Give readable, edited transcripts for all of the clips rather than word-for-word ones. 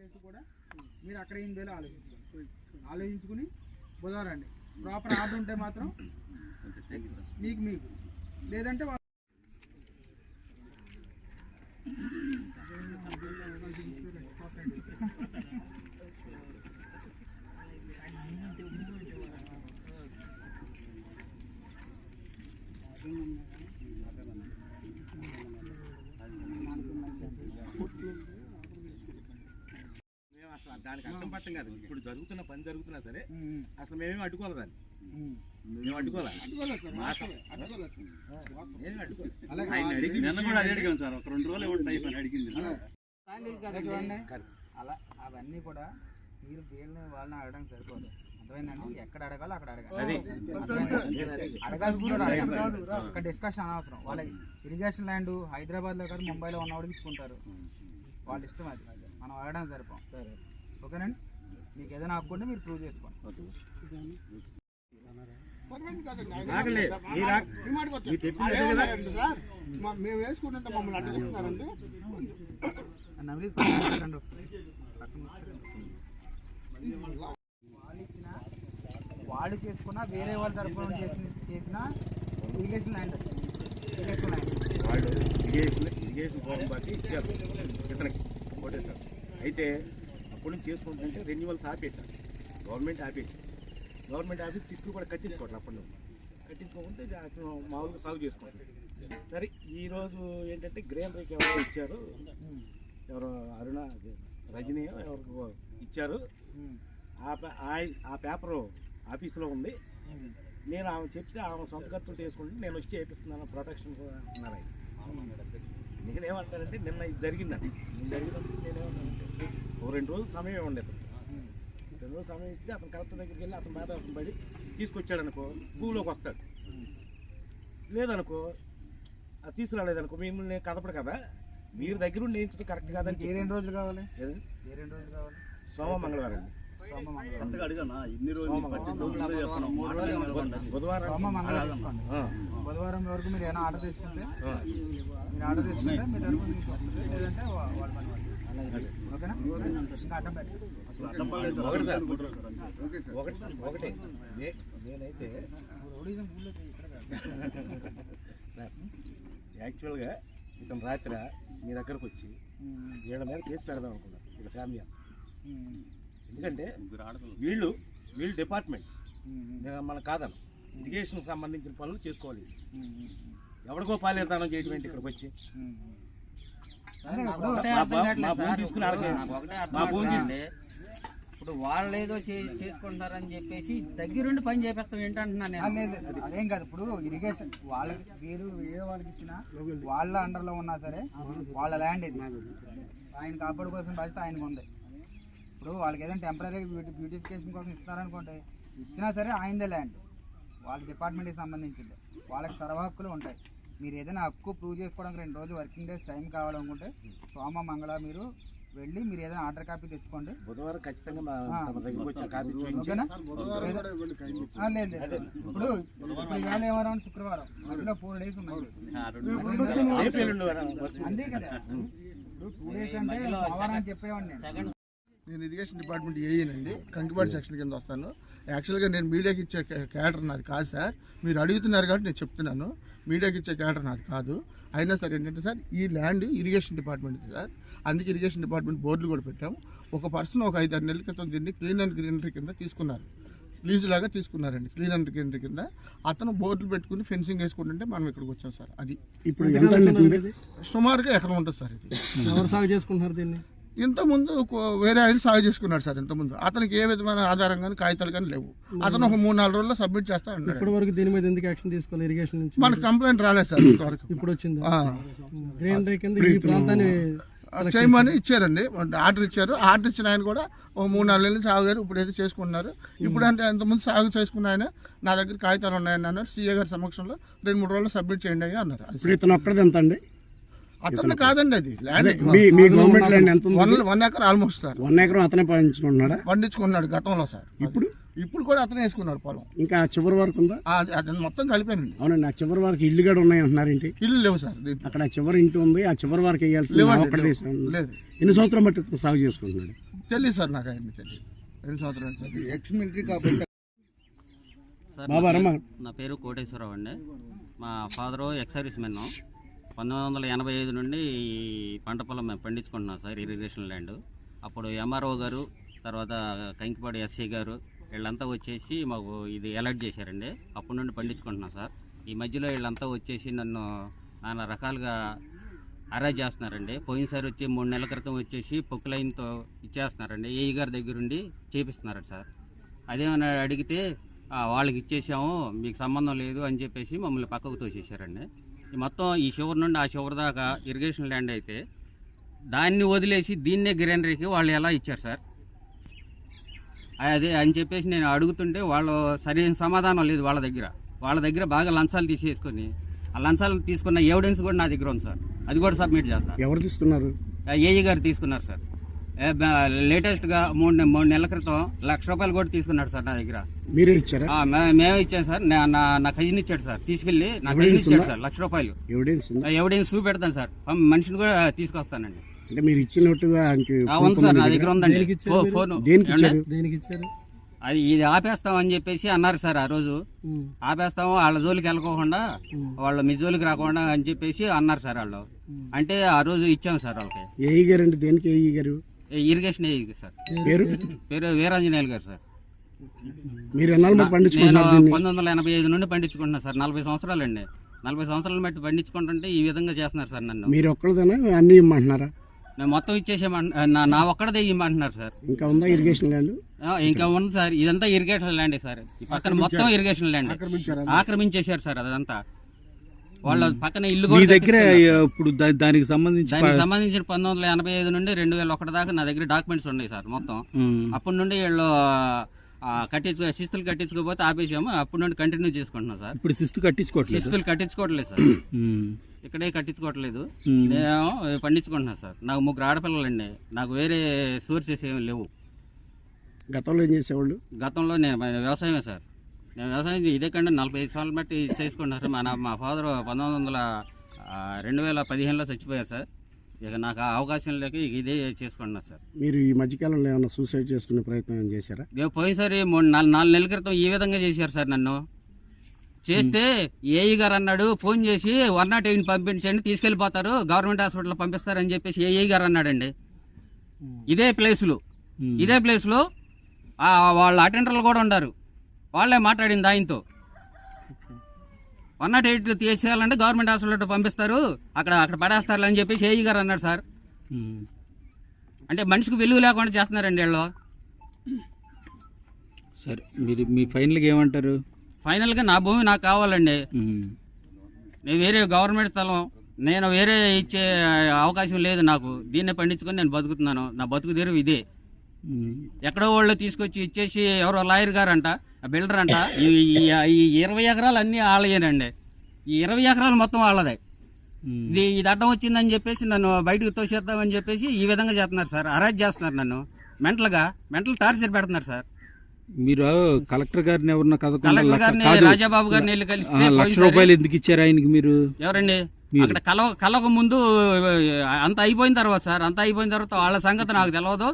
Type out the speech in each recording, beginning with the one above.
Days కూడా మీరు అక్కడ ఏం చేయాలో ఆలోచించుకుని బుధవారం రండి. ప్రాపర్ ఆర్డర్ ఉంటే మాత్రం మీకు లేదంటే దానికి అర్థం పట్టం కాదు. ఇప్పుడు జరుగుతున్న పని జరుగుతున్నా సరే అసలు మేమేమి అడ్డుకోవాలి దాన్ని. మేము అడ్డుకోవాలి. అలా అవన్నీ కూడా మీరు వీళ్ళని వాళ్ళని అడగడం సరిపోదు. అర్థమైందండి? ఎక్కడ అడగాలో అక్కడ అడగాలి. అడగాల్సిన డిస్కషన్ అనవసరం. వాళ్ళకి ఇరిగేషన్ ల్యాండ్ హైదరాబాద్లో కాదు ముంబైలో ఉన్నవాడికి ఇచ్చుకుంటారు. వాళ్ళ ఇష్టం అది. మనం అడగడం సరిపోం. ఓకేనండి? మీకు ఏదైనా ఆపుకుంటే మీరు ప్రూవ్ చేసుకోండి. మేము వేసుకుంటుంటే మమ్మల్ని అడ్డుస్తున్నారండి. వాళ్ళు చేసుకున్న వేరే వాళ్ళ తరఫున చేసిన ఇరిగేషన్ ల్యాండ్ వాళ్ళు ఇరిగేషన్ ఫారం బట్టి ఇచ్చారు ఇతనికి కొట్టేశారు. అయితే అప్పటి నుంచి చేసుకుంటుంటే రెన్యువల్స్ ఆపేశారు. గవర్నమెంట్ ఆఫీస్ సిట్లు కూడా కట్టించుకోవట్లేదు. అప్పటి నుంచి కట్టించుకోకుంటే మామూలుగా సాగు చేసుకుంటారు. సరే ఈరోజు ఏంటంటే గ్రీనరీకి ఎవరో ఇచ్చారు, ఎవరో అరుణ రజనీ ఎవరికి ఇచ్చారు. ఆ పేపరు ఆఫీసులో ఉంది. నేను ఆమె చెప్తే ఆమె సొంత ఖర్చులు చేసుకుంటే నేను వచ్చి చేపిస్తున్నాను ప్రొటెక్షన్ అన్నారు. నేనేమంటానంటే నిన్న ఇది జరిగిందండి. నేనేమంటానంటే ఓ 2 రోజులు సమయం ఉండేది. 2 రోజులు సమయం ఇస్తే అతను కలెక్టర్ దగ్గరికి వెళ్ళి అతను మీద పడి తీసుకొచ్చాడు అనుకో, భూమిలోకి వస్తాడు. లేదనుకో అది తీసుకురాలేదనుకో మిమ్మల్ని కదపడు కదా. మీరు దగ్గర ఉండి వేయించడం కరెక్ట్ కాదండి. ఏ 2 రోజులు కావాలి? సోమ మంగళవారం అండి. బుధవారం వరకు మీరు ఏమైనా ఆర్డర్ తీసుకుంటే మీ తరఫున లేదంటే ఒకటే నేనైతే యాక్చువల్గా ఇతను రాత్రి మీ దగ్గరకు వచ్చి వీళ్ళ మీద కేసు పెడదాం అనుకున్నాను. వీళ్ళ ఫ్యామిలీ. ఎందుకంటే వీళ్ళు డిపార్ట్మెంట్ మన కాదను ఇరిగేషన్ సంబంధించిన పనులు చేసుకోవాలి. ఎవరికో పాలేదానం చేయడం ఏంటి ఇక్కడికి వచ్చి ఇప్పుడు వాళ్ళు ఏదో చేసుకుంటారని చెప్పేసి దగ్గరుండి పని చేపిస్తాం ఏంటంటున్నాను. అదేం కాదు. ఇప్పుడు ఇరిగేషన్ వాళ్ళకి వేరే వాళ్ళకి ఇచ్చిన వాళ్ళ అండర్లో ఉన్నా సరే వాళ్ళ ల్యాండ్ ఇది. ఆయన కాపాడుకోవాల్సిన బాధ్యత ఆయనకు ఉంది. ఇప్పుడు వాళ్ళకి ఏదైనా టెంపరీ బ్యూటిఫికేషన్ కోసం ఇస్తున్నారనుకోండి, ఇచ్చినా సరే ఆయనదే ల్యాండ్, వాళ్ళ డిపార్ట్మెంట్కి సంబంధించింది. వాళ్ళకి సర్వహక్కులు ఉంటాయి. మీరు ఏదైనా హక్కు ప్రూవ్ చేసుకోవడానికి 2 రోజులు వర్కింగ్ డేస్ టైం కావాలనుకుంటే సోమ మంగళ మీరు వెళ్ళి మీరు ఏదైనా ఆర్డర్ కాపీ తెచ్చుకోండి. బుధవారం ఖచ్చితంగా లేదు. ఇప్పుడు ఇవాళ ఏమన్నా శుక్రవారం మధ్యలో 4 days ఉన్నాయి. అంతే కదా. ఇప్పుడు 2 days అంటే సోమవారం అని చెప్పేవాడిని నేను ఇరిగేషన్ డిపార్ట్మెంట్ ఏనండి. కంకిపాటి సెక్షన్ కింద వస్తాను. యాక్చువల్గా నేను మీడియాకి ఇచ్చే క్యాడర్ నాది కాదు సార్. మీరు అడుగుతున్నారు కాబట్టి నేను చెప్తున్నాను. మీడియాకి ఇచ్చే క్యాడర్ నాది కాదు. అయినా సరే ఏంటంటే సార్ ఈ ల్యాండ్ ఇరిగేషన్ డిపార్ట్మెంట్ సార్. అందుకే ఇరిగేషన్ డిపార్ట్మెంట్ బోర్డులు కూడా పెట్టాము. ఒక పర్సన్ ఒక 5-6 నెలల క్రితం దీన్ని క్లీన్ అండ్ గ్రీనరీ కింద తీసుకున్నారు. లీజు లాగా తీసుకున్నారండి. క్లీన్ అండ్ గ్రీనరీ కింద అతను బోర్డులు పెట్టుకుని ఫెన్సింగ్ వేసుకుంటుంటే మనం ఇక్కడికి వచ్చాం సార్. అది ఇప్పుడు సుమారుగా ఎక్కడ ఉంటుంది సార్. ఇది ఎవరు సాగు చేసుకుంటున్నారు దీన్ని? ఇంతకుముందు వేరే ఆయన సాగు చేసుకున్నాడు సార్. ఇంతకుముందు అతనికి ఏ విధమైన ఆధారం కానీ కాగితాలు కానీ లేవు. అతను ఒక 3-4 రోజుల్లో సబ్మిట్ చేస్తాడు. ఇప్పటి వరకు దీని మీద ఎందుకు యాక్షన్ తీసుకోవాలి? ఇరిగేషన్ నుంచి మనకు కంప్లైంట్ రాలేదు సార్ ఇంతవరకు. ఇప్పుడు వచ్చింది గ్రీనరీ కింద ఈ ప్రాంతాన్ని చేయమని ఇచ్చారండి. ఆర్డర్ ఇచ్చారు. ఆర్డర్ ఇచ్చిన ఆయన కూడా ఒక 3-4 నెలలు సాగు గారు ఇప్పుడు ఏదో చేసుకున్నారు. ఇప్పుడు అంటే ఇంతకుముందు సాగు చేసుకున్న ఆయన నా దగ్గర కాగితాలు ఉన్నాయని అన్నారు. సీఏ గారి సమక్షంలో 2-3 రోజులు సబ్మిట్ చేయండి అని అన్నారు. ఇతను ఒక్కడిది ఎంత అండి? అతను కాదండి, అది మీ గవర్నమెంట్ ల్యాండ్ ఎంత? 1 ఎకర్ ఆల్మోస్ట్ సార్. 1 ఎకరం అతనే పండించుకుంటున్నాడు గతంలో సార్. ఇప్పుడు ఇప్పుడు కూడా అతనే వేసుకున్నారు పొలం. ఇంకా చివరి వరకు ఉందా? అది మొత్తం కలిపానండి. అవునండి. ఆ చివరి వరకు ఇల్లు కూడా ఉన్నాయి అంటున్నారేంటి? ఇల్లు లేవు సార్ దీంట్లో. అక్కడ చివరి ఇంటి ఉంది, ఆ చివరి వరకు వేయాల్సింది లేవండి, ఒక్కడే లేవు. వేసాను. లేదు, ఎన్ని సంవత్సరం బట్టి సాగు చేసుకుంటున్నాడు? తెలియదు సార్, నాకు ఆయన్ని తెలియదు. 2 సంవత్సరాలు సార్. ఎక్స్ మిలిటరీ కాబట్టి సార్, బాబా రమ్మ. నా పేరు కోటేశ్వరరావు అండి. మా ఫాదరు ఎక్స్ సర్వీస్ మెన్. 1985 నుండి ఈ పంట పొలం మేము పండించుకుంటున్నాం సార్, ఇరిగేషన్ ల్యాండ్. అప్పుడు ఎంఆర్ఓ గారు, తర్వాత కంకిపాడు ఎస్సీ గారు వీళ్ళంతా వచ్చేసి మాకు ఇది అలర్ట్ చేశారండి. అప్పటి నుండి పండించుకుంటున్నాం సార్. ఈ మధ్యలో వీళ్ళంతా వచ్చేసి నన్ను నానా రకాలుగా అరెస్ట్ చేస్తున్నారండి. పోయినసారి వచ్చి 3 నెలల క్రితం వచ్చేసి పొక్కులైన్తో ఇచ్చేస్తున్నారండి. ఏఈ గారి దగ్గరుండి చేపిస్తున్నారు సార్. అదేమన్నా అడిగితే వాళ్ళకి ఇచ్చేసాము, మీకు సంబంధం లేదు అని చెప్పేసి మమ్మల్ని పక్కకు తోసేసారండి. మొత్తం ఈ చివరి నుండి ఆ చివరి దాకా ఇరిగేషన్ ల్యాండ్ అయితే దాన్ని వదిలేసి దీన్నే గ్రీనరీకి వాళ్ళు ఎలా ఇచ్చారు సార్? అదే అని చెప్పేసి నేను అడుగుతుంటే వాళ్ళు సరైన సమాధానం లేదు. వాళ్ళ దగ్గర బాగా లంచాలు తీసేసుకొని ఆ లంచాలు తీసుకున్న ఎవిడెన్స్ కూడా నా దగ్గర ఉంది సార్. అది కూడా సబ్మిట్ చేస్తాను. ఎవరు తీసుకున్నారు? ఏఈ గారు తీసుకున్నారు సార్. లేటెస్ట్గా 3 నెలల క్రితం ₹1,00,000 కూడా తీసుకున్నాడు సార్ నా దగ్గర. మీరే ఇచ్చారా? మేమే ఇచ్చాం సార్. నా కజిన్ ఇచ్చాడు సార్, తీసుకెళ్ళి నా కజిన్ ఇచ్చాడు సార్ ₹1,00,000. ఎవిడెన్స్ ఉందా? ఎవిడెన్స్ చూపెడతాను సార్, మనిషిని కూడా తీసుకొస్తానండి. అంటే మీరు ఇచ్చినట్టుగా ఉంది సార్, నా దగ్గర ఉందండి ఫోన్. దేనికి ఇచ్చారు? దేనికి ఇచ్చారు? అది ఇది ఆపేస్తామని చెప్పేసి అన్నారు సార్ ఆ రోజు. ఆపేస్తాము, వాళ్ళ జోలికి వెళ్ళకోకుండా, వాళ్ళు మీ జోలికి రాకుండా అని చెప్పేసి అన్నారు సార్ వాళ్ళు. అంటే ఆ రోజు ఇచ్చాము సార్ వాళ్ళకి. ఏఈ గారు అంటే దేనికి ఏఈ గారు? Irrigation AE sir. పేరు వీరాంజనేయులు గారు సార్. మీరు ఎన్నాళ్ళు పండించుకుంటున్నారు? 1985 నుండి పండించుకుంటున్నా సార్. 40 సంవత్సరాలు అండి. 40 సంవత్సరాలు బట్టి పండించుకుంటుంటే ఈ విధంగా చేస్తున్నారు సార్ నన్ను. మీరు ఒక్కరిదేనా అన్ని ఇమ్మంటున్నారా? నేను మొత్తం నా ఒక్కడదే ఇమ్మంటున్నారు సార్. ఇంకా ఉందా ఇరిగేషన్ ల్యాండ్? ఇంకా ఉంది సార్. ఇదంతా ఇరిగేషన్ ల్యాండ్ సార్. ఈ పక్కన మొత్తం ఇరిగేషన్ ల్యాండ్ ఆక్రమించేశారు సార్. అదంతా వాళ్ళ పక్కన ఇల్లు కూడా దగ్గర. ఇప్పుడు దానికి సంబంధించిన 1985 నుండి 2001 దాకా నా దగ్గర డాక్యుమెంట్స్ ఉన్నాయి సార్ మొత్తం. అప్పటి నుండి వీళ్ళు శిస్తులు కట్టించుకోకపోతే ఆపేసాము. అప్పటి నుండి కంటిన్యూ చేసుకుంటున్నాం సార్. ఇప్పుడు శిస్తులు కట్టించుకోవట్లేదు సార్. ఇక్కడే కట్టించుకోవట్లేదు. నేను పండించుకుంటున్నా సార్. నాకు 3 ఆడపిల్లలండి. నాకు వేరే సోర్సెస్ ఏమి లేవు. గతంలో ఏం చేసేవాళ్ళు? గతంలో నేను వ్యవసాయమే సార్. నేను వ్యవసాయం ఇదే కంటే 45 సంవత్సరాలు బట్టి చేసుకుంటున్నారు. మా ఫాదర్ 2015లో చచ్చిపోయారు సార్. ఇక నాకు ఆ అవకాశం లేక ఇదే చేసుకుంటున్నా సార్. మీరు ఈ మధ్యకాలంలో ఏమైనా సూసైడ్ చేసుకునే ప్రయత్నం చేశారా? పోయినసారి 4 నెలల క్రితం ఈ విధంగా చేశారు సార్ నన్ను. చేస్తే ఏఈ గారు అన్నాడు, ఫోన్ చేసి 108 పంపించండి, తీసుకెళ్ళిపోతారు, గవర్నమెంట్ హాస్పిటల్ పంపిస్తారని చెప్పేసి ఏఈ గారు అన్నాడండి. ఇదే ప్లేస్లో వాళ్ళ అటెండర్లు కూడా ఉన్నారు. వాళ్ళే మాట్లాడింది ఆయనతో. 108 తీసేయాలంటే గవర్నమెంట్ హాస్పిటల్ పంపిస్తారు, అక్కడ పడేస్తారు అని చెప్పేసి ఏఈ గారు అన్నాడు సార్. అంటే మనిషికి వెలుగు లేకుండా చేస్తున్నారండి వీళ్ళు. సరే, మీరు మీ ఫైనల్గా ఏమంటారు? ఫైనల్గా నా భూమి నాకు కావాలండి. నేను వేరే గవర్నమెంట్ స్థలం, నేను వేరే ఇచ్చే అవకాశం లేదు నాకు. దీన్నే పండించుకొని నేను బతుకుతున్నాను. నా బతుకు తెరువు ఇదే. ఎక్కడో వాళ్ళు తీసుకొచ్చి ఇచ్చేసి ఎవరో లాయర్ గారు అంట, బిల్డర్ అంట, ఈ 20 ఎకరాలు అన్నీ వాళ్ళయేనండి. ఈ 20 ఎకరాలు మొత్తం వాళ్ళదే. ఇది అడ్డం వచ్చిందని చెప్పేసి నన్ను బయటకు తోసేద్దామని చెప్పేసి ఈ విధంగా చేస్తున్నారు సార్. అరెస్ట్ చేస్తున్నారు నన్ను. మెంటల్ టార్చర్ పెడుతున్నారు సార్. మీరు కలెక్టర్ గారిని ఎవరన్నా రాజాబాబు గారిని వెళ్ళి కలిసి ₹1,00,000 ఎందుకు ఇచ్చారు ఆయనకి? మీరు ఎవరండి? అక్కడ కలవక ముందు అంత అయిపోయిన తర్వాత సార్, వాళ్ళ సంగతి నాకు తెలియదు.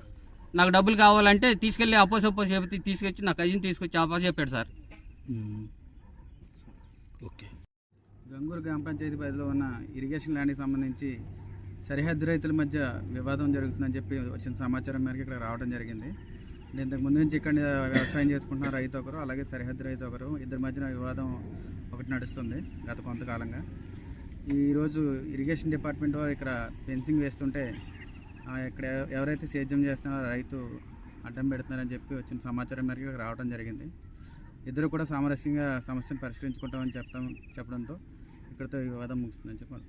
నాకు డబ్బులు కావాలంటే తీసుకెళ్లి అప్పో చెప్పి తీసుకొచ్చి నా కజిన్ తీసుకొచ్చి అప్పో చెప్పాడు సార్. ఓకే. గంగూరు గ్రామ పంచాయతీ పరిధిలో ఉన్న ఇరిగేషన్ ల్యాండ్కి సంబంధించి సరిహద్దు రైతుల మధ్య వివాదం జరుగుతుందని చెప్పి వచ్చిన సమాచారం మేరకు ఇక్కడ రావడం జరిగింది. ఇంతకు ముందు నుంచి ఇక్కడ వ్యవసాయం చేసుకుంటున్న రైతు ఒకరు, అలాగే సరిహద్దు రైతు ఒకరు, ఇద్దరి మధ్యన వివాదం ఒకటి నడుస్తుంది గత కొంతకాలంగా. ఈరోజు ఇరిగేషన్ డిపార్ట్మెంట్ వారు ఇక్కడ ఫెన్సింగ్ వేస్తుంటే ఇక్కడ ఎవరైతే సేద్యం చేస్తున్నారో రైతు అడ్డం పెడుతున్నారని చెప్పి వచ్చిన సమాచారం మేరకు ఇక్కడ రావడం జరిగింది. ఇద్దరు కూడా సామరస్యంగా సమస్యను పరిష్కరించుకుంటామని చెప్పడంతో ఇక్కడితో వివాదం ముగుస్తుందని చెప్పాలి.